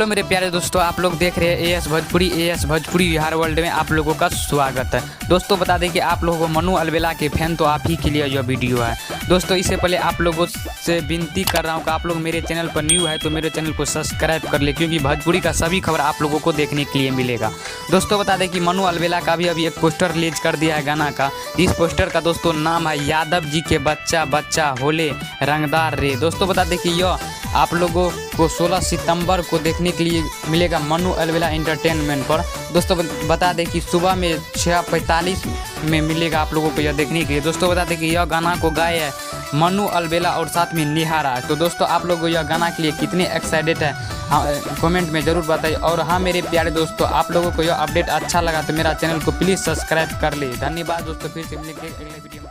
मेरे प्यारे दोस्तों, आप लोग देख रहे हैं एएस भोजपुरी बिहार वर्ल्ड में आप लोगों का स्वागत है। दोस्तों बता दें कि आप लोगों को मनु अलबेला के फैन तो आप ही के लिए यह वीडियो है। दोस्तों इससे पहले आप लोगों से विनती कर रहा हूं कि आप लोग मेरे चैनल पर न्यू है तो मेरे चैनल को सब्सक्राइब कर ले, क्योंकि भोजपुरी का सभी खबर आप लोगों को देखने के लिए मिलेगा। दोस्तों बता दें कि मनु अलबेला का भी अभी एक पोस्टर रिलीज कर दिया है गाना का। इस पोस्टर का दोस्तों नाम है यादव जी के बच्चा बच्चा होले रंगदार रे। दोस्तों बता दें कि यह आप लोगों को 16 सितंबर को देखने के लिए मिलेगा मनु अलबेला एंटरटेनमेंट पर। दोस्तों बता दें कि सुबह में 6:45 में मिलेगा आप लोगों को यह देखने के लिए। दोस्तों बता दें कि यह गाना को गाए है मनु अलबेला और साथ में निहारा। तो दोस्तों आप लोग यह गाना के लिए कितने एक्साइटेड है कमेंट में ज़रूर बताइए। और हाँ मेरे प्यारे दोस्तों, आप लोगों को यह अपडेट अच्छा लगा तो मेरा चैनल को प्लीज़ सब्सक्राइब कर ले। धन्यवाद दोस्तों, फिर से मिलेंगे अगले वीडियो में।